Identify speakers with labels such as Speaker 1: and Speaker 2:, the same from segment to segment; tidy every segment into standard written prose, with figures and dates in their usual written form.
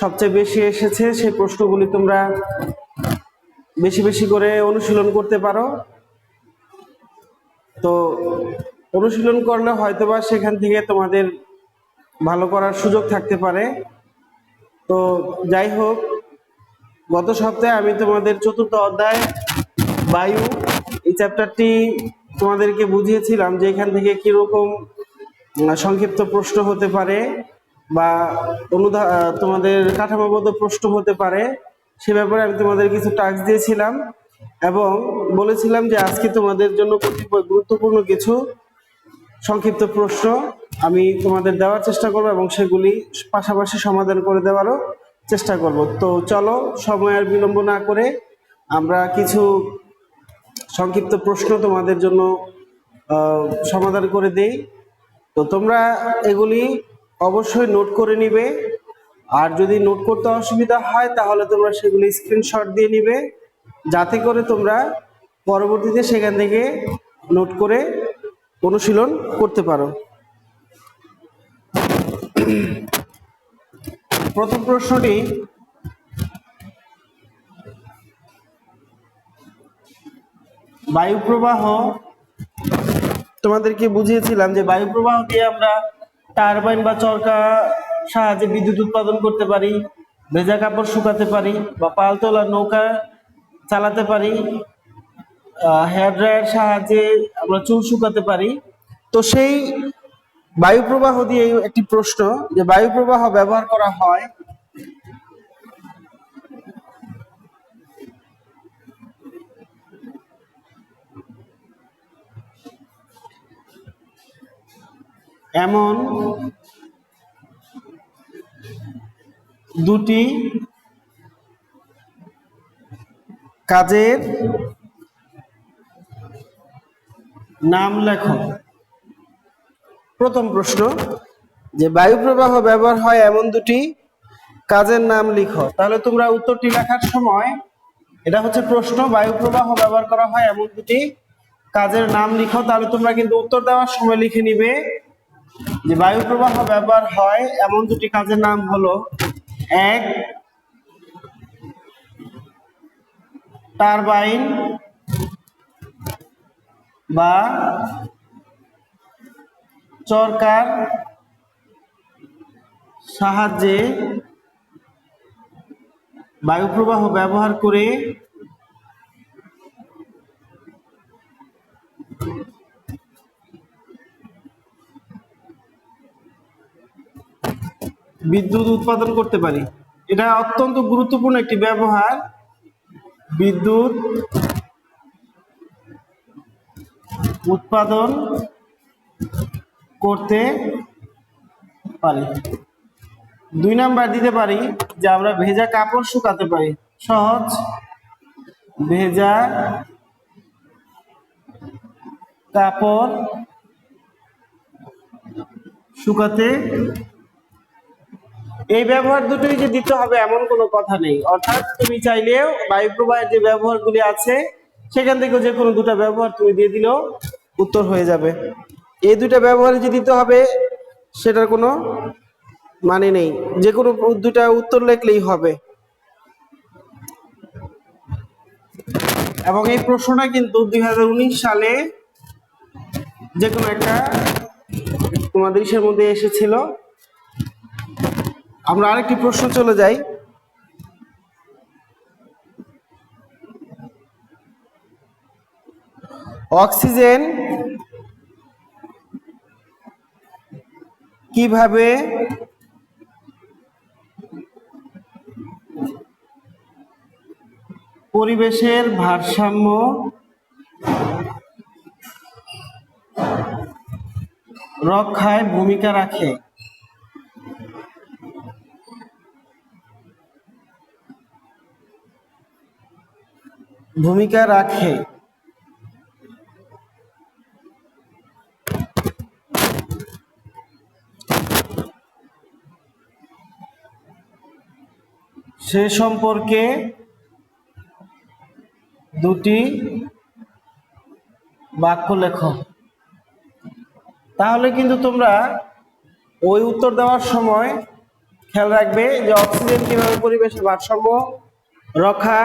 Speaker 1: সবচেয়ে বেশি এসেছে সেই প্রশ্নগুলি তোমরা বেশি বেশি করে অনুশীলন করতে পারো। তো অনুশীলন করলে হয়তোবা সেখান থেকে তোমাদের ভালো করার সুযোগ থাকতে পারে। তো যাই হোক, গত সপ্তাহে আমি তোমাদের চতুর্থ অধ্যায় বায়ু এই চ্যাপ্টারটি তোমাদেরকে বুঝিয়েছিলাম যে এখান থেকে কিরকম সংক্ষিপ্ত প্রশ্ন হতে পারে বা তোমাদের কাঠামোবদ্ধ প্রশ্ন হতে পারে, সে ব্যাপারে আমি তোমাদের কিছু টাস্ক দিয়েছিলাম এবং বলেছিলাম যে আজকে তোমাদের জন্য কতিপয় গুরুত্বপূর্ণ কিছু সংক্ষিপ্ত প্রশ্ন আমি তোমাদের দেওয়ার চেষ্টা করব এবং সেগুলি পাশাপাশি সমাধান করে দেওয়ারও চেষ্টা করব। তো চলো, সময় আর বিলম্ব না করে আমরা কিছু সংক্ষিপ্ত প্রশ্ন তোমাদের জন্য সমাধান করে দেই। তো তোমরা এগুলি অবশ্যই নোট করে নিবে, আর যদি নোট করতে অসুবিধা হয় তাহলে তোমরা সেগুলি স্ক্রিনশট দিয়ে নিবে, যাতে করে তোমরা পরবর্তীতে সেখান থেকে নোট করে অনুশীলন করতে পারো। প্রথম প্রশ্নটি, বায়ু প্রবাহ, তোমাদেরকে বুঝিয়েছিলাম যে বায়ু প্রবাহ দিয়ে আমরা টারবাইন বা চরকা সাহায্যে বিদ্যুৎ উৎপাদন করতে পারি, ভেজা কাপড় শুকাতে পারি বা পালতোলা নৌকা চালাতে পারি, হেয়ার ড্রায়ার সাহায্যে আমরা চুল শুকাতে পারি। তো সেই বায়ু প্রবাহ দিয়ে একটি প্রশ্ন, যে বায়ু প্রবাহ ব্যবহার করা হয় এমন দুটি কাজের নাম লেখো। প্রথম প্রশ্ন, যে বায়ু প্রবাহ ব্যবহার হয় এমন দুটি কাজের নাম লিখো। তাহলে তোমরা উত্তরটি লেখার সময়, এটা হচ্ছে প্রশ্ন, বায়ু প্রবাহ ব্যবহার করা হয় এমন দুটি কাজের নাম লিখো। তাহলে তোমরা কিন্তু উত্তর দেওয়ার সময় লিখে নিবে যে বায়ু প্রবাহ ব্যবহার হয় এমন দুটি কাজের নাম হলো, এক, টারবাইন বা চরকার সাহায্যে বায়ু প্রবাহ ব্যবহার করে বিদ্যুৎ উৎপাদন করতে পারি। এটা অত্যন্ত গুরুত্বপূর্ণ একটি ব্যবহার, বিদ্যুৎ উৎপাদন করতে পারি। 2 নাম্বার দিতে পারি যে আমরা ভেজা কাপড় শুকাতে পারি। সহজ, ভেজা কাপড় শুকাতে, এই ব্যবহার দুটোই যে দিতে হবে এমন কোনো কথা নেই। অর্থাৎ তুমি চাইলেও বায়ু প্রবাহের যে ব্যবহারগুলি আছে সেখান থেকে যে কোনো দুটো ব্যবহার তুমি দিয়ে দিলেও উত্তর হয়ে যাবে। এই দুটো ব্যবহারে যে দিতে হবে সেটার কোনো মানে নেই, যে কোনো দুটা উত্তর লিখলেই হবে। এবং এই প্রশ্নটা কিন্তু 2019 সালে যে কোনো একটা তোমাদের ইসের মধ্যে এসেছিল। আমরা আরেকটি প্রশ্ন চলে যাই। অক্সিজেন কিভাবে পরিবেশের ভারসাম্য রক্ষায় ভূমিকা রাখে? ভূমিকা রাখে সে সম্পর্কে দুটি বাক্য লেখো। তাহলে কিন্তু তোমরা ওই উত্তর দেওয়ার সময় খেয়াল রাখবে যে অক্সিজেন কিভাবে পরিবেশের ভারসাম্য রক্ষা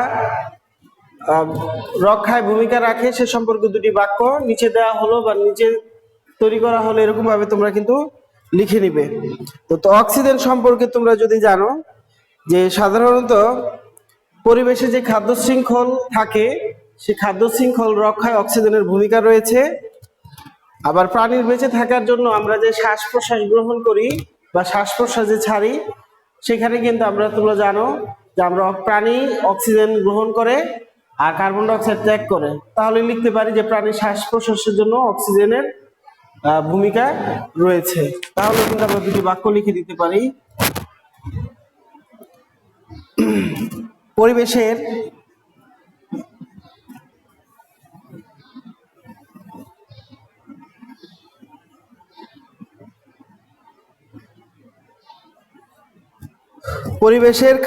Speaker 1: রক্ষায় ভূমিকা রাখে সে সম্পর্কে দুটি বাক্য নিচে দেওয়া হলো বা নিচে তৈরি করা হলো, এরকম ভাবে তোমরা কিন্তু লিখে নিবে। তো অক্সিজেন সম্পর্কে তোমরা যদি জানো যে সাধারণত পরিবেশে যে খাদ্য শৃঙ্খল থাকে সে খাদ্য শৃঙ্খল রক্ষায় অক্সিজেনের ভূমিকা রয়েছে। আবার প্রাণীর বেঁচে থাকার জন্য আমরা যে শ্বাস প্রশ্বাস গ্রহণ করি বা শ্বাস প্রশ্বাস যে ছাড়ি সেখানে কিন্তু তোমরা জানো যে আমরা প্রাণী অক্সিজেন গ্রহণ করে আর কার্বন ডাই অক্সাইড ত্যাগ করে। তাহলে লিখতে পারি যে প্রাণীর শ্বাস প্রশ্বাসের জন্য অক্সিজেনের ভূমিকা রয়েছে। তাহলে কিন্তু আমরা দুটি বাক্য লিখে দিতে পারি। পরিবেশের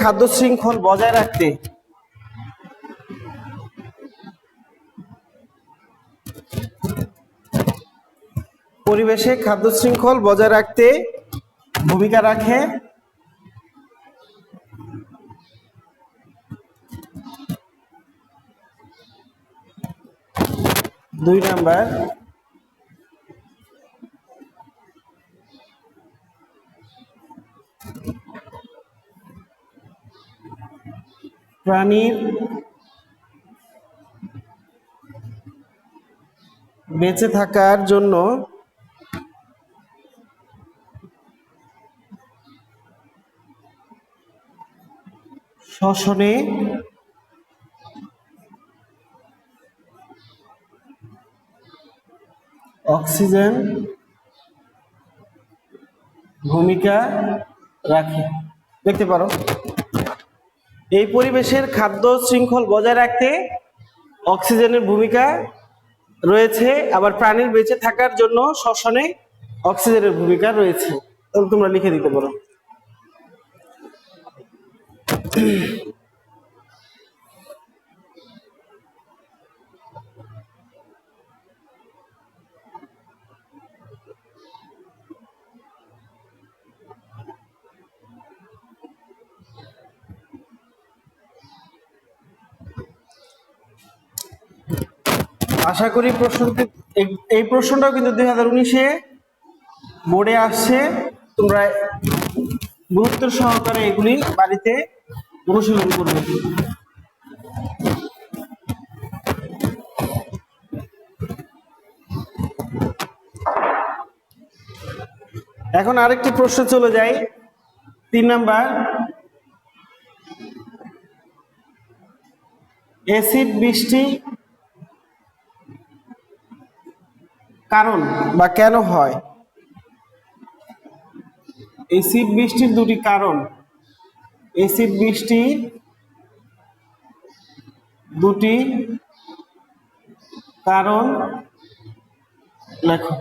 Speaker 1: খাদ্য শৃঙ্খল বজায় রাখতে ভূমিকা রাখে 2 নাম্বার প্রাণীর বেঁচে থাকার জন্য শ্বসনে অক্সিজেন ভূমিকা রাখে। দেখতে পারো এই পরিবেশের খাদ্য শৃঙ্খল বজায় রাখতে অক্সিজেনের ভূমিকা রয়েছে, আবার প্রাণীর বেঁচে থাকার জন্য শ্বসনে অক্সিজেনের ভূমিকা রয়েছে। তাহলে তোমরা লিখে দিতে পারো। আশা করি এই প্রশ্নটাও কিন্তু 2019-এ বোর্ডে আসছে। তোমরা গুরুত্ব সহকারে এগুলি বাড়িতে অনুশীলন করবে। এখন আরেকটি প্রশ্ন চলে যাই, 3 নাম্বার। অ্যাসিড বৃষ্টি কারণ বা কেন হয়? অ্যাসিড বৃষ্টির দুটি কারণ। অ্যাসিড বৃষ্টির দুটি কারণ লেখো।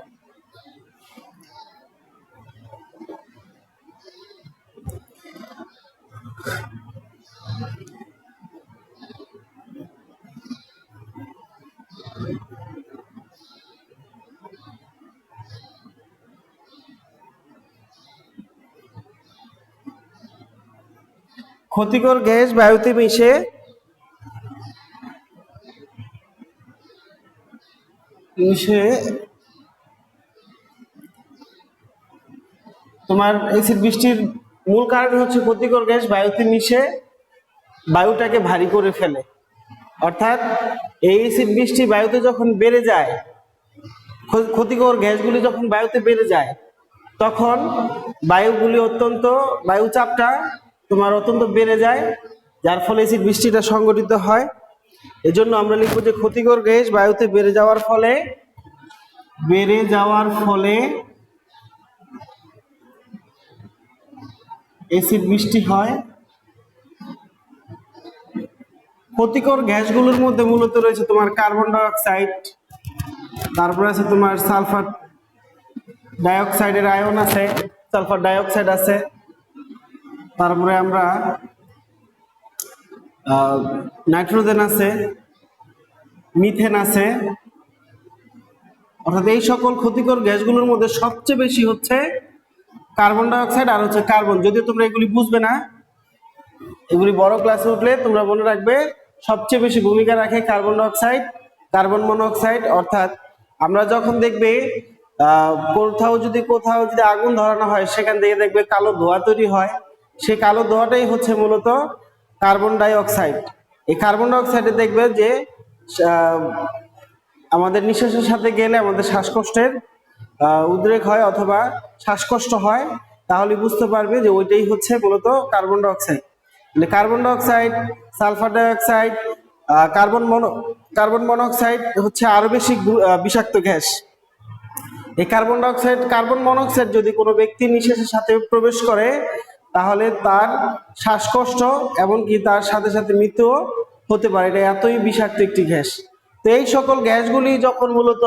Speaker 1: ক্ষতিকর গ্যাস বায়ুতে মিশে তোমার অ্যাসিড বৃষ্টির মূল কারণ হচ্ছে ক্ষতিকর গ্যাস বায়ুতে মিশে বায়ুটাকে ভারী করে ফেলে। অর্থাৎ এই অ্যাসিড বৃষ্টি বায়ুতে যখন বেড়ে যায়, ক্ষতিকর গ্যাসগুলি যখন বায়ুতে বেড়ে যায় তখন বায়ুচাপটা তোমার অত্যন্ত বেড়ে যায়, যার ফলে অ্যাসিড বৃষ্টিটা সংঘটিত হয়। এজন্য আমরা লিখবো যে ক্ষতিকর গ্যাস বায়ুতে বেড়ে যাওয়ার ফলে অ্যাসিড বৃষ্টি হয়। ক্ষতিকর গ্যাসগুলোর মধ্যে মূলত রয়েছে তোমার কার্বন ডাই অক্সাইড, তারপরে আছে তোমার সালফার ডাই অক্সাইডের আয়ন আছে, সালফার ডাই অক্সাইড আছে, তারপরে আমরা নাইট্রোজেন আছে, মিথেন আছে। অর্থাৎ এই সকল ক্ষতিকর গ্যাসগুলোর মধ্যে সবচেয়ে বেশি হচ্ছে কার্বন ডাই অক্সাইড আর হচ্ছে কার্বন। যদিও তোমরা এগুলি বুঝবে না, এগুলি বড় ক্লাসে উঠলে তোমরা মনে রাখবে সবচেয়ে বেশি ভূমিকা রাখে carbon die oxide, carbon monoxide. অর্থাৎ আমরা যখন দেখবে কোথাও যদি আগুন ধরানো হয় সেখান থেকে দেখবে কালো ধোঁয়া তৈরি হয়, সেই কালো ধোঁয়াটাই হচ্ছে মূলত কার্বন ডাই অক্সাইড। এই কার্বন ডাই অক্সাইডে দেখবে যে আমাদের নিঃশ্বাসের সাথে গেলে আমাদের শ্বাসকষ্টের উদ্রেক হয় অথবা শ্বাসকষ্ট হয়, তাহলে বুঝতে পারবে যে ওইটাই হচ্ছে মূলত কার্বন ডাই অক্সাইড। মানে carbon die oxide, sulphur die oxide, carbon monoxide হচ্ছে আরো বেশি বিষাক্ত গ্যাস। এই carbon die oxide, carbon monoxide যদি কোনো ব্যক্তি নিঃশ্বাসের সাথে প্রবেশ করে তাহলে তার শ্বাসকষ্ট এমনকি তার সাথে সাথে মৃত্যু হতে পারে। এটা এতই বিষাক্ত একটি গ্যাস। তো এই সকল গ্যাসগুলি যখন মূলত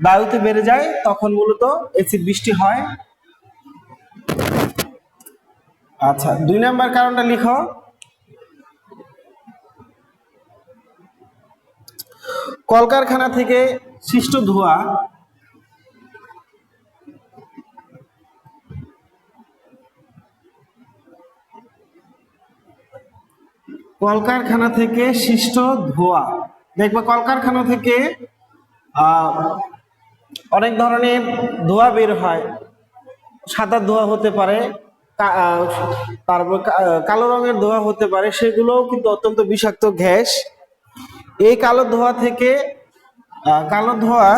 Speaker 1: বায়ুতে বেড়ে যায় তখন মূলত অ্যাসিড বৃষ্টি হয়। আচ্ছা, 2 নাম্বার কারণটা লিখো। কলকারখানা থেকে সৃষ্ট ধোঁয়া কলকারখানা থেকে সৃষ্ট ধোঁয়া, দেখবে কলকারখানা থেকে অনেক ধরনের ধোঁয়া বের হয়। সাদা ধোঁয়া হতে পারে, তারপর কালো রঙের ধোঁয়া হতে পারে, সেগুলোও কিন্তু অত্যন্ত বিষাক্ত গ্যাস। এই কালো ধোঁয়া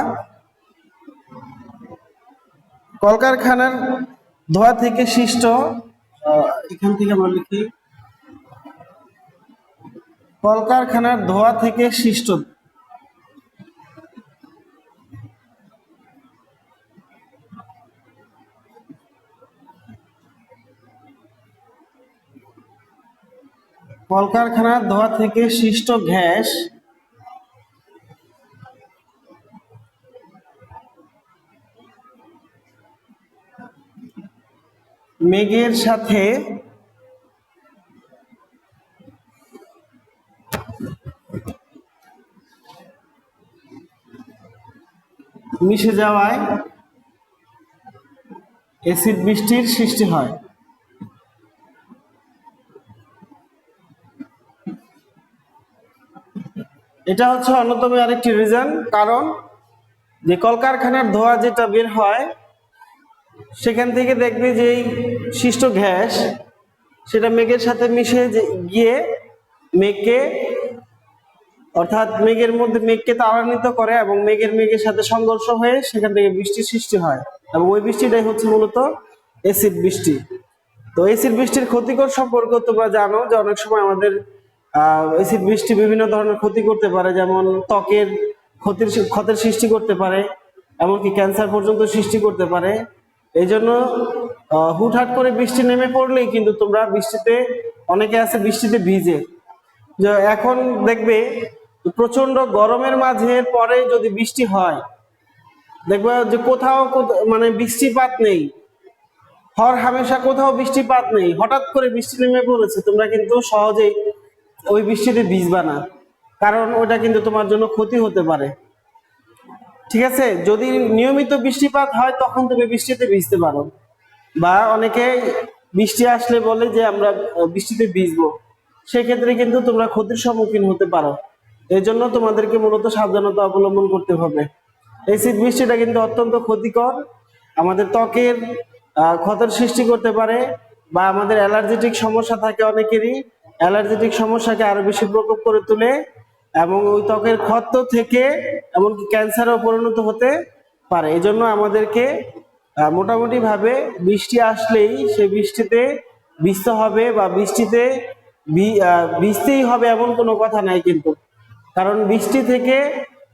Speaker 1: কলকারখানার ধোঁয়া থেকে সৃষ্ট, এখান থেকে আমরা লিখি কলকারখানার ধোঁয়া থেকে সৃষ্ট কলকারখানার ধোঁয়া থেকে সৃষ্ট গ্যাস মেঘের সাথে মিশে যাওয়ায় অ্যাসিড বৃষ্টির সৃষ্টি হয়। এটা হচ্ছে অন্যতম আরেকটি রিজন। কারণ যে কলকারখানার ধোঁয়া যেটা বের হয় সেখান থেকে দেখবে যে এই সৃষ্ট গ্যাস সেটা মেঘের সাথে মিশে গিয়ে মেঘকে, অর্থাৎ মেঘকে ত্বরান্বিত করে এবং মেঘের সাথে সংঘর্ষ হয়ে সেখান থেকে বৃষ্টির সৃষ্টি হয় এবং ওই বৃষ্টিটাই হচ্ছে মূলত অ্যাসিড বৃষ্টি। তো অ্যাসিড বৃষ্টির ক্ষতিকর সম্পর্কে তোমরা জানো যে অনেক সময় আমাদের অ্যাসিড বৃষ্টি বিভিন্ন ধরনের ক্ষতি করতে পারে, যেমন ত্বকের ক্ষতের সৃষ্টি করতে পারে, এমনকি ক্যান্সার পর্যন্ত সৃষ্টি করতে পারে। এই জন্য হুটহাট করে বৃষ্টি নেমে পড়লেই কিন্তু তোমরা অনেকে আছে বৃষ্টিতে ভিজে। যে এখন দেখবে প্রচন্ড গরমের মাঝে পরে যদি বৃষ্টি হয় দেখবে যে কোথাও মানে বৃষ্টিপাত নেই, হামেশা কোথাও বৃষ্টিপাত নেই, হঠাৎ করে বৃষ্টি নেমে পড়েছে, তোমরা কিন্তু সহজেই ওই বৃষ্টিতে ভিজবা না, কারণ ওটা কিন্তু তোমার জন্য ক্ষতি হতে পারে। ঠিক আছে, যদি নিয়মিত বৃষ্টিপাত হয় তখন তুমি বৃষ্টিতে ভিজতে পারো, বা অনেকে বৃষ্টি আসলে বলে যে আমরা বৃষ্টিতে ভিজবো, সেক্ষেত্রে কিন্তু তোমরা ক্ষতির সম্মুখীন হতে পারো। এই জন্য তোমাদেরকে মূলত সাবধানতা অবলম্বন করতে হবে। অ্যাসিড বৃষ্টিটা কিন্তু অত্যন্ত ক্ষতিকর, আমাদের ত্বকের ক্ষতের সৃষ্টি করতে পারে, বা আমাদের অ্যালার্জেটিক সমস্যা থাকে অনেকেরই, অ্যালার্জেটিক সমস্যাকে আরো বেশি প্রকোপ করে তোলে এবং ওই ত্বকের ক্ষত থেকে এমনকি ক্যান্সারও পরিণত হতে পারে। এই জন্য আমাদেরকে মোটামুটি ভাবে বৃষ্টি আসলেই সেই বৃষ্টিতে ভিজতে হবে, বা বৃষ্টিতে ভিজতেই হবে এমন কোনো কথা নাই কিন্তু, কারণ বৃষ্টি থেকে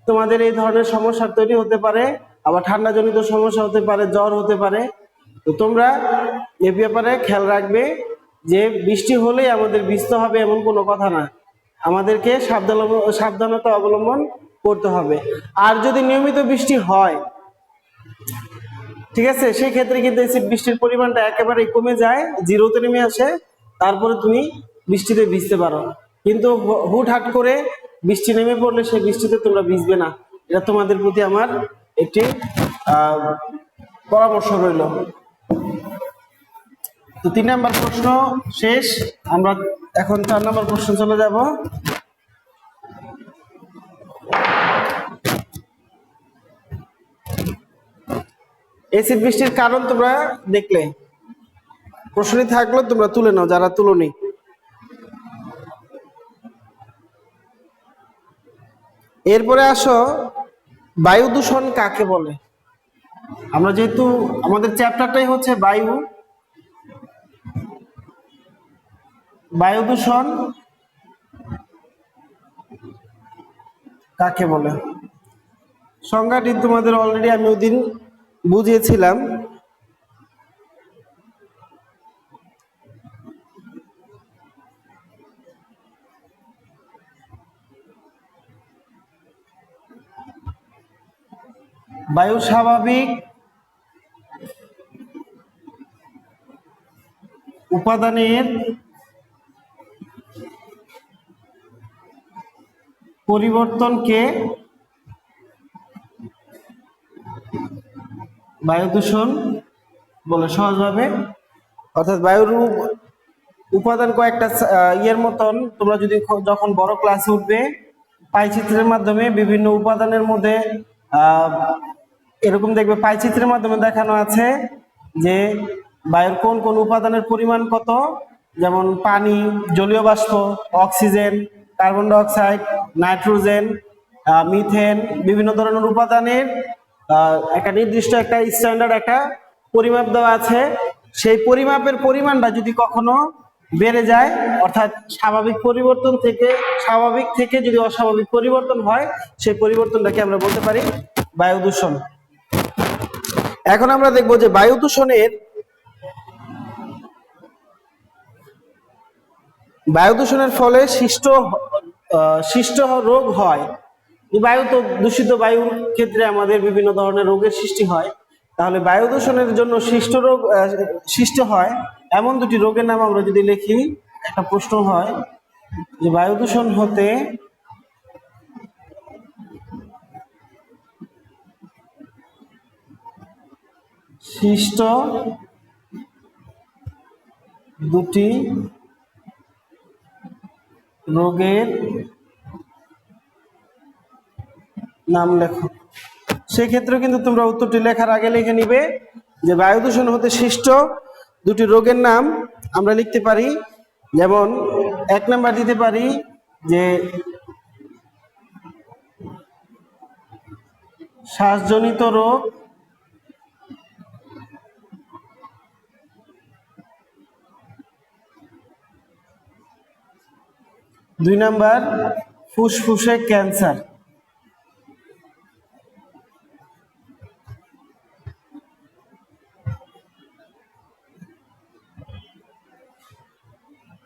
Speaker 1: তোমাদের এই ধরনের সমস্যা তৈরি হতে পারে, আবার ঠান্ডাজনিত সমস্যা হতে পারে, জ্বর হতে পারে। তো তোমরা এ ব্যাপারে খেয়াল রাখবে যে বৃষ্টি হলেই আমাদের ভিজতে হবে এমন কোনো কথা না, আমাদেরকে সাবধানতা অবলম্বন করতে হবে। আর যদি নিয়মিত বৃষ্টি হয়, ঠিক আছে, সেই ক্ষেত্রে কিন্তু অ্যাসিড বৃষ্টির পরিমাণটা একেবারেই কমে যায়, জিরোতে নেমে আসে, তারপরে তুমি বৃষ্টিতে ভিজতে পারো। কিন্তু হুটহাট করে বৃষ্টি নেমে পড়লে সেই বৃষ্টিতে তোমরা ভিজবে না, এটা তোমাদের প্রতি আমার একটি পরামর্শ রইল। তো 3 নম্বর প্রশ্ন শেষ। আমরা এখন 4 নম্বর প্রশ্ন চলে যাব। এসিড বৃষ্টির কারণ তোমরা দেখলে, প্রশ্নটি থাকলো তোমরা তুলে নাও যারা তুলোনি। এরপরে আসো, বায়ু দূষণ কাকে বলে? আমরা যেহেতু আমাদের চ্যাপ্টারটাই হচ্ছে বায়ু দূষণ কাকে বলে? সংজ্ঞাটি তোমাদের অলরেডি আমি ওই দিন বুঝিয়েছিলাম। বায়ু স্বাভাবিক উপাদানের পরিবর্তনকে বায়ু দূষণ বলে সহজভাবে। অর্থাৎ বায়ুর উপাদান কয়েকটা ইয়ের মতন, তোমরা যদি যখন বড় ক্লাসে উঠবে পাইচিত্রের মাধ্যমে বিভিন্ন উপাদানের মধ্যে এরকম দেখবে পাইচিত্রের মাধ্যমে দেখানো আছে যে বায়ুর কোন কোন উপাদানের পরিমাণ কত, যেমন পানি, জলীয় বাষ্প, oxygen, carbon die oxide, nitrogen, methane, বিভিন্ন ধরনের উপাদানের একটা নির্দিষ্ট একটা স্ট্যান্ডার্ড একটা পরিমাপ দেওয়া আছে। সেই পরিমাপের পরিমাণটা যদি কখনো বেড়ে যায়, অর্থাৎ স্বাভাবিক থেকে যদি অস্বাভাবিক পরিবর্তন হয়, সেই পরিবর্তনটাকে আমরা বলতে পারি বায়ু দূষণ। এখন আমরা দেখব যে বায়ু দূষণের ফলে সৃষ্ট রোগ হয়। বায়ু তো দূষিত বায়ুর ক্ষেত্রে আমাদের বিভিন্ন ধরনের রোগের সৃষ্টি হয়। তাহলে বায়ু দূষণের জন্য সৃষ্টি হয় এমন দুটি রোগের নাম আমরা যদি লিখি, একটা প্রশ্ন হয় যে বায়ু দূষণ হতে সৃষ্ট দুটি রোগের নাম লেখো। সেক্ষেত্রে কিন্তু তোমরা উত্তরটি লেখার আগে লিখে নিবে যে বায়ু দূষণ হতে সৃষ্ট দুটি রোগের নাম আমরা লিখতে পারি। যেমন 1 নাম্বার দিতে পারি যে শ্বাসজনিত রোগ, 2 নাম্বার ফুসফুসে ক্যান্সার।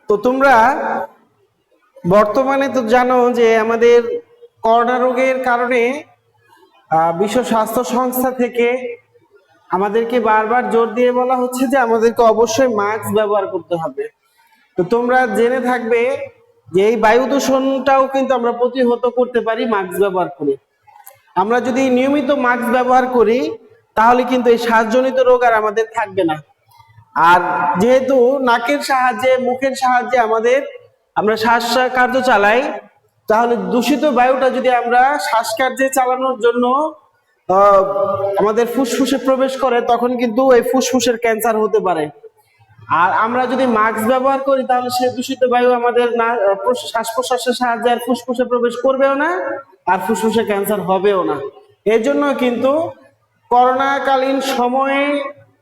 Speaker 1: তো তোমরা বর্তমানে তো জানো যে আমাদের করোনা রোগের কারণে বিশ্ব স্বাস্থ্য সংস্থা থেকে আমাদেরকে বারবার জোর দিয়ে বলা হচ্ছে যে আমাদেরকে অবশ্যই মাস্ক ব্যবহার করতে হবে। তো তোমরা জেনে থাকবে যে এই বায়ু দূষণটাও কিন্তু আমরা প্রতিহত করতে পারি মাস্ক ব্যবহার করে। আমরা যদি নিয়মিত মাস্ক ব্যবহার করি তাহলে কিন্তু এই শ্বাসজনিত রোগ আর আমাদের থাকবে না। আর যেহেতু নাকের সাহায্যে, মুখের সাহায্যে আমরা শ্বাস কার্য চালাই, তাহলে দূষিত বায়ুটা যদি আমরা শ্বাসকার্যে চালানোর জন্য আমাদের ফুসফুসে প্রবেশ করে, তখন কিন্তু এই ফুসফুসের ক্যান্সার হতে পারে। আর আমরা যদি মাস্ক ব্যবহার করি তাহলে সেই দূষিত বায়ু আমাদের শ্বাস প্রশ্বাসের সাহায্যে আর ফুসফুসে প্রবেশ করবেও না, আর ফুসফুসে ক্যান্সার হবেও না। এর জন্য কিন্তু করোনাকালীন সময়ে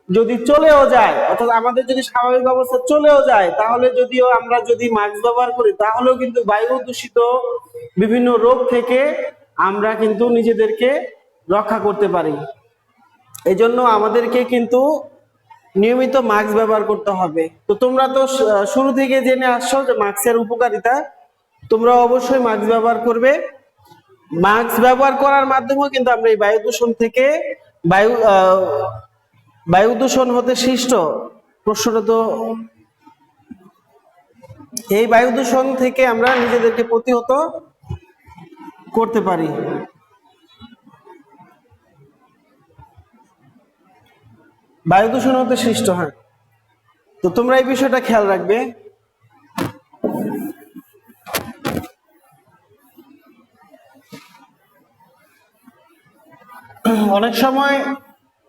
Speaker 1: যদি চলেও যায়, অর্থাৎ আমাদের যদি স্বাভাবিক অবস্থা চলেও যায়, তাহলে যদিও আমরা যদি মাস্ক ব্যবহার করি তাহলেও কিন্তু বায়ু দূষিত বিভিন্ন রোগ থেকে আমরা কিন্তু নিজেদেরকে রক্ষা করতে পারি। এই জন্য আমাদেরকে কিন্তু নিয়মিত মাস্ক ব্যবহার করতে হবে। তো তোমরা তো শুরু থেকে জেনে আসছো যে মাস্কের উপকারিতা, তোমরা অবশ্যই মাস্ক ব্যবহার করবে। মাস্ক ব্যবহার করার মাধ্যমেও কিন্তু আমরা এই বায়ু দূষণ হতে সৃষ্ট প্রশ্নটা তো, এই বায়ু দূষণ থেকে আমরা নিজেদেরকে প্রতিহত করতে পারি। বায়ু দূষণ হতে সৃষ্ট হয়। তো তোমরা এই বিষয়টা খেয়াল রাখবে। অনেক সময়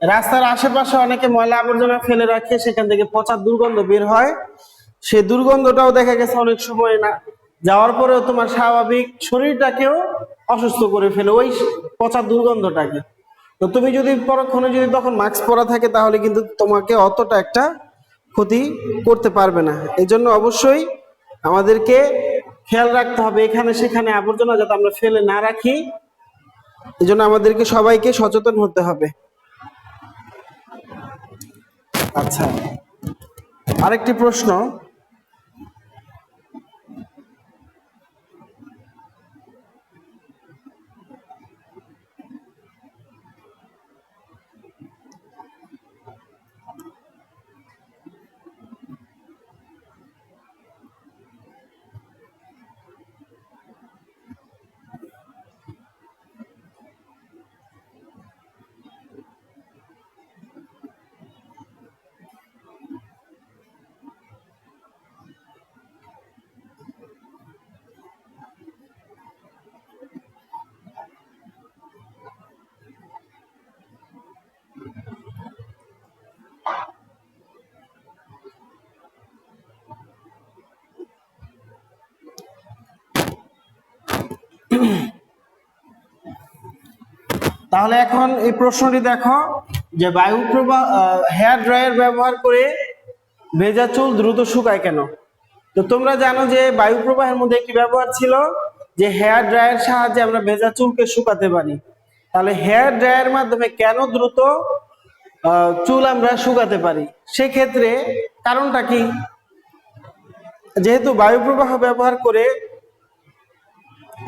Speaker 1: রাস্তার আশেপাশে অনেকে ময়লা আবর্জনা ফেলে রাখে, সেখান থেকে পচা দুর্গন্ধ বের হয়। সেই দুর্গন্ধটাও দেখা গেছে অনেক সময় না যাওয়ার পরেও তোমার স্বাভাবিক শরীরটাকেও অসুস্থ করে ফেলে ওই পচা দুর্গন্ধটাকে। তো তুমি যদি পরক্ষণে যদি তখন মাস্ক পরা থাকে তাহলে কিন্তু তোমাকে অতটা একটা ক্ষতি করতে পারবে না। এই জন্য অবশ্যই আমাদেরকে খেয়াল রাখতে হবে এখানে সেখানে আবর্জনা যাতে আমরা ফেলে না রাখি। এই জন্য আমাদেরকে সবাইকে সচেতন হতে হবে। আচ্ছা, আরেকটি প্রশ্ন, তাহলে এখন এই প্রশ্নটি দেখো যে বায়ু প্রবাহ হেয়ার ড্রায়ার ব্যবহার করে ভেজা চুল দ্রুত শুকায় কেন? তো তোমরা জানো যে বায়ু প্রবাহের মধ্যে একটি ব্যবহার ছিল যে হেয়ার ড্রায়ার সাহায্যে আমরা ভেজা চুলকে শুকাতে পারি। তাহলে হেয়ার ড্রায়ার মাধ্যমে কেন দ্রুত চুল আমরা শুকাতে পারি? সেক্ষেত্রে কারণটা কি? যেহেতু বায়ু প্রবাহ ব্যবহার করে,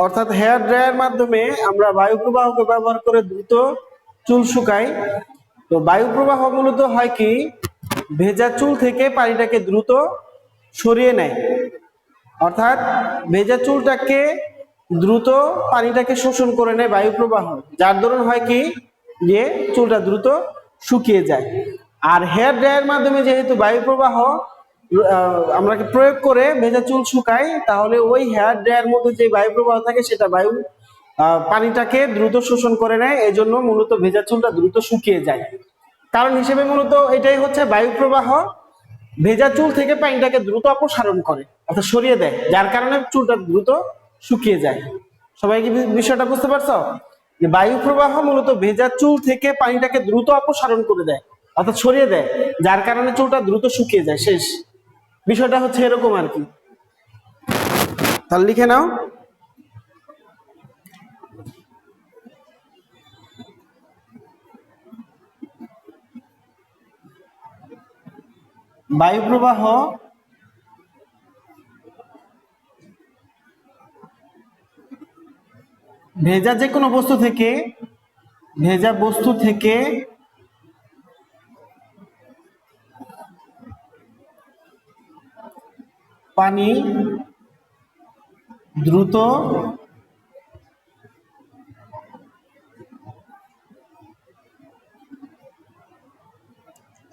Speaker 1: অর্থাৎ হেয়ার ড্রায়ার মাধ্যমে আমরা বায়ু প্রবাহকে ব্যবহার করে দ্রুত চুল শুকাই। তো বায়ু প্রবাহ মূলত হয় কি, ভেজা চুল থেকে পানিটাকে দ্রুত সরিয়ে নেয়, অর্থাৎ ভেজা চুলটাকে দ্রুত পানিটাকে শোষণ করে নেয় বায়ু প্রবাহ, যার দরুন হয় কি যে চুলটা দ্রুত শুকিয়ে যায়। আর হেয়ার ড্রায়ার মাধ্যমে যেহেতু বায়ু প্রবাহ আমরা প্রয়োগ করে ভেজা চুল শুকাই, তাহলে ওই হেয়ার ড্রায়ার মধ্যে যে বায়ু প্রবাহ থাকে সেটা বায়ু পানিটাকে দ্রুত শোষণ করে নেয়, এই জন্য মূলত ভেজা চুলটা দ্রুত শুকিয়ে যায়। কারণ হিসেবে মূলত এটাই হচ্ছে বায়ু প্রবাহ ভেজা চুল থেকে পানিটাকে দ্রুত অপসারণ করে, অর্থাৎ সরিয়ে দেয়, যার কারণে চুলটা দ্রুত শুকিয়ে যায়। সবাই কি বিষয়টা বুঝতে পারছো? যে বায়ু প্রবাহ মূলত ভেজা চুল থেকে পানিটাকে দ্রুত অপসারণ করে দেয়, অর্থাৎ সরিয়ে দেয়, যার কারণে চুলটা দ্রুত শুকিয়ে যায়। শেষ বিষয়টা হচ্ছে এরকম আর কি। তাহলে লিখে নাও, বায়ু প্রবাহ ভেজা যে কোনো বস্তু থেকে, ভেজা বস্তু থেকে পানি দ্রুত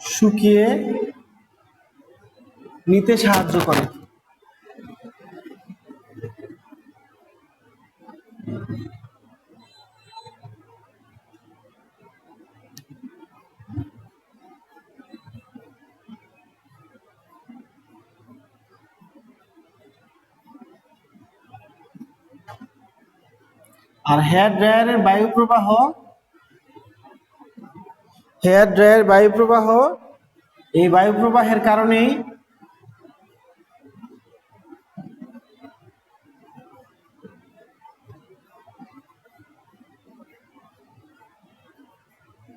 Speaker 1: শুকিয়ে নিতে সাহায্য করে। আর হেয়ার ড্রায়ারের বায়ু প্রবাহ, হেয়ার ড্রায়ার বায়ু প্রবাহ, এই বায়ু প্রবাহের কারণেই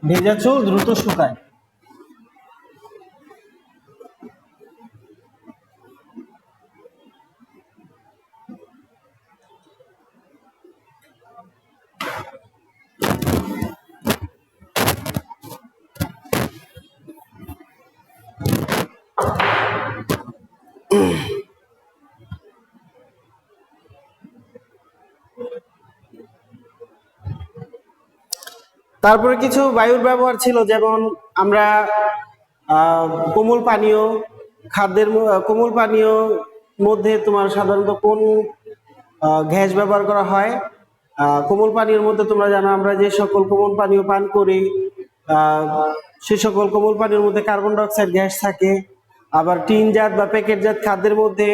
Speaker 1: ভেজা চুল দ্রুত শুকায়। তারপরে কিছু বায়ুর ব্যবহার ছিল, যেমন আমরা কোমল পানীয়, কোমল পানীয় মধ্যে তোমার সাধারণত কোন গ্যাস ব্যবহার করা হয়? কোমল পানীয়ের মধ্যে তোমরা জানো আমরা যে সকল কোমল পানীয় পান করি আহ, সে সকল কোমল পানীয়ের মধ্যে কার্বন ডাই অক্সাইড গ্যাস থাকে। আবার টিনজাত বা প্যাকেটজাত খাদ্যের মধ্যে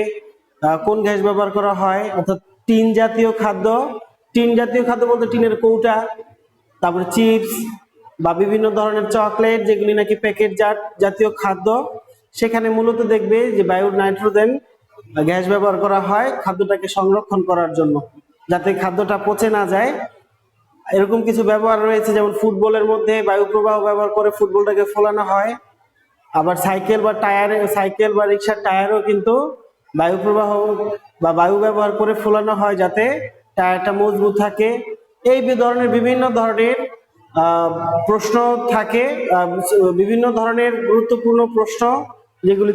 Speaker 1: কোন গ্যাস ব্যবহার করা হয়? অর্থাৎ টিন জাতীয় খাদ্য বলতে টিনের কৌটা, তারপরে চিপস বা বিভিন্ন ধরনের চকলেট যেগুলি নাকি প্যাকেট জাতীয় খাদ্য, সেখানে মূলত দেখবে যে বায়ুর নাইট্রোজেন গ্যাস ব্যবহার করা হয় খাদ্যটাকে সংরক্ষণ করার জন্য, যাতে খাদ্যটা পচে না যায়। এরকম কিছু ব্যবহার রয়েছে, যেমন ফুটবলের মধ্যে বায়ু প্রবাহ ব্যবহার করে ফুটবলটাকে ফোলানো হয়। আবার সাইকেল বা রিক্সার টায়ারও কিন্তু বায়ু প্রবাহ বা বায়ু ব্যবহার করে ফোলানো হয় যাতে টায়ারটা মজবুত থাকে। এই ধরনের বিভিন্ন ধরনের প্রশ্ন থাকে, বিভিন্ন ধরনের গুরুত্বপূর্ণ প্রশ্ন যেগুলি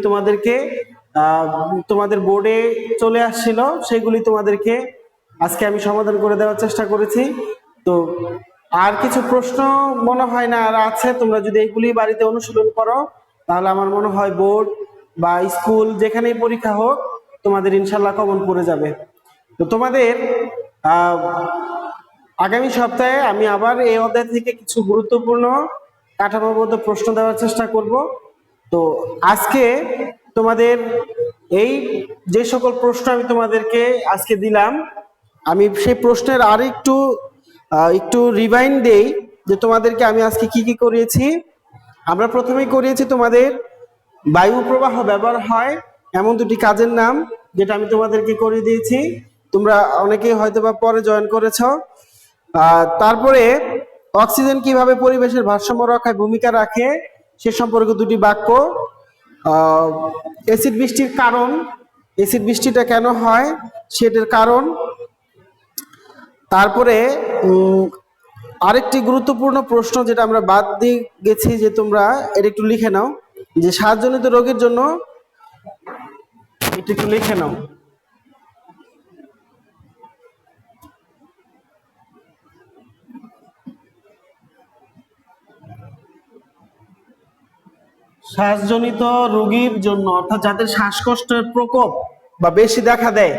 Speaker 1: তোমাদের বোর্ডে চলে আসছিল, সেগুলি তোমাদেরকে আজকে আমি সমাধান করে দেওয়ার চেষ্টা করেছি। তো আর কিছু প্রশ্ন মনে হয় না আর আছে, তোমরা যদি এগুলি বাড়িতে অনুশীলন করো তাহলে আমার মনে হয় বোর্ড বা স্কুল যেখানেই পরীক্ষা হোক তোমাদের ইনশাল্লাহ কমন পড়ে যাবে। তো তোমাদের আগামী সপ্তাহে আমি আবার এই অধ্যায় থেকে কিছু গুরুত্বপূর্ণ কাঠামোবদ্ধ প্রশ্ন দেওয়ার চেষ্টা করব। তো আজকে তোমাদের এই যে সকল প্রশ্ন আমি তোমাদেরকে আজকে দিলাম, আমি সেই প্রশ্নের আর একটু রিভাইন্ড দেই যে তোমাদেরকে আমি আজকে কি কি করিয়েছি। আমরা প্রথমেই করিয়েছি তোমাদের বায়ু প্রবাহ ব্যবহার হয় এমন দুটি কাজের নাম, যেটা আমি তোমাদেরকে করিয়ে দিয়েছি, তোমরা অনেকেই হয়তো বা পরে জয়েন করেছো। তারপরে অক্সিজেন কিভাবে পরিবেশের ভারসাম্য রক্ষায় ভূমিকা রাখে সে সম্পর্কে দুটি বাক্য। অ্যাসিড বৃষ্টির কারণ, অ্যাসিড বৃষ্টিটা কেন হয় সেটার কারণ। তারপরে আরেকটি গুরুত্বপূর্ণ প্রশ্ন যেটা আমরা বাদ দিয়ে গেছি, যে তোমরা এটা একটু লিখে নাও, যে শ্বাসজনিত রোগের জন্য এটা একটু লিখে নাও। শ্বাসজনিত রোগীর জন্য, অর্থাৎ যাদের শ্বাসকষ্টের প্রকোপ বা বেশি দেখা দেয়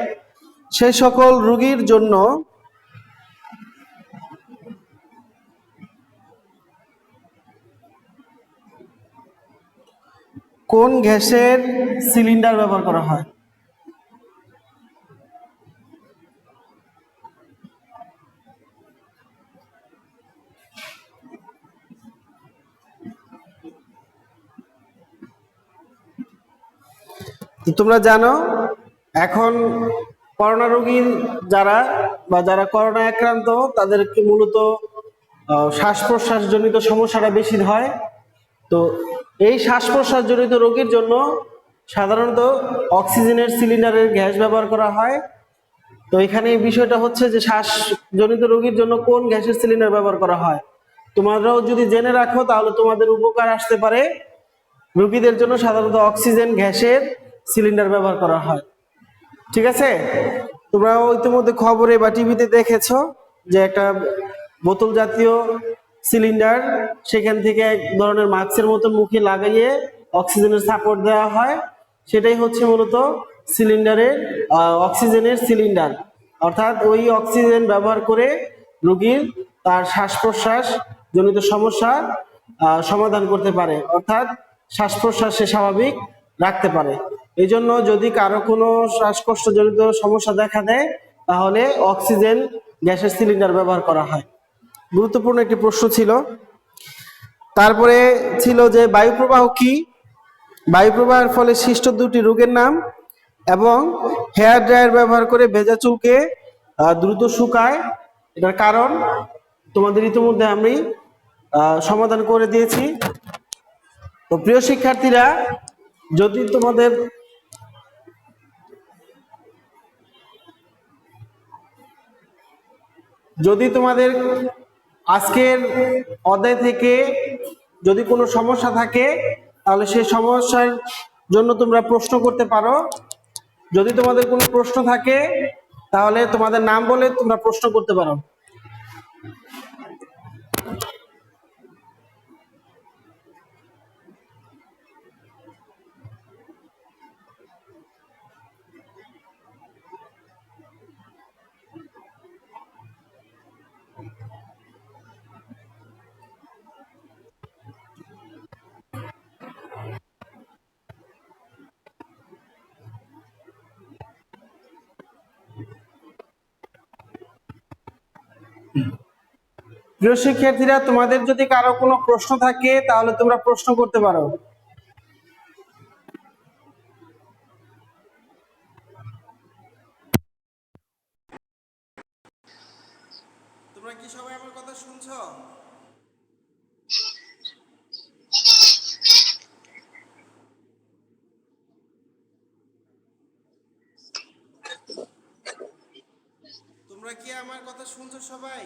Speaker 1: সেই সকল রোগীর জন্য কোন গ্যাসের সিলিন্ডার ব্যবহার করা হয়? তোমরা জানো এখন করোনা রোগী যারা করোনা আক্রান্ত তাদেরকে মূলত শ্বাস প্রশ্বাস জনিত সমস্যাটা বেশি হয়। তো এই শ্বাস প্রশ্বাস জনিত রোগীর জন্য সাধারণত অক্সিজেনের সিলিন্ডারের গ্যাস ব্যবহার করা হয়। তো এখানে এই বিষয়টা হচ্ছে যে শ্বাসজনিত রোগীর জন্য কোন গ্যাসের সিলিন্ডার ব্যবহার করা হয়। তোমরাও যদি জেনে রাখো তাহলে তোমাদের উপকার আসতে পারে। রোগীদের জন্য সাধারণত অক্সিজেন গ্যাসের সিলিন্ডার ব্যবহার করা হয়। ঠিক আছে, তোমরা ইতিমধ্যে খবরে বা টিভিতে দেখেছো যে একটা বোতল জাতীয় সিলিন্ডার, সেখান থেকে এক ধরনের মাস্কের মতো মুখে লাগাইয়ে অক্সিজেনের সাপোর্ট দেওয়া হয়। সেটাই হচ্ছে মূলত অক্সিজেনের সিলিন্ডার। অর্থাৎ ওই অক্সিজেন ব্যবহার করে রোগীর তার শ্বাস প্রশ্বাস জনিত সমস্যা সমাধান করতে পারে, অর্থাৎ শ্বাস প্রশ্বাস সে স্বাভাবিক রাখতে পারে। এই জন্য যদি কারো কোনো শ্বাসকষ্ট জনিত সমস্যা দেখা দেয় তাহলে অক্সিজেন গ্যাসের সিলিন্ডার ব্যবহার করা হয়। গুরুত্বপূর্ণ একটি প্রশ্ন ছিল। তারপরে ছিল যে বায়ু প্রবাহ কি? বায়ু প্রবাহের ফলে সৃষ্ট দুটি রোগের নাম, এবং হেয়ার ড্রায়ার ব্যবহার করে ভেজা চুলকে দ্রুত শুকায়, এটার কারণ তোমাদের ইতিমধ্যে আমি সমাধান করে দিয়েছি। তো প্রিয় শিক্ষার্থীরা, যদি তোমাদের আজকের অধ্যায় থেকে যদি কোনো সমস্যা থাকে তাহলে সেই সমস্যার জন্য তোমরা প্রশ্ন করতে পারো। যদি তোমাদের কোনো প্রশ্ন থাকে তাহলে তোমাদের নাম বলে তোমরা প্রশ্ন করতে পারো। প্রিয় শিক্ষার্থীরা, তোমাদের যদি কারো কোনো প্রশ্ন থাকে তাহলে তোমরা প্রশ্ন করতে পারো। তোমরা কি সবাই আমার কথা শুনছো? তোমরা কি আমার কথা শুনছো সবাই?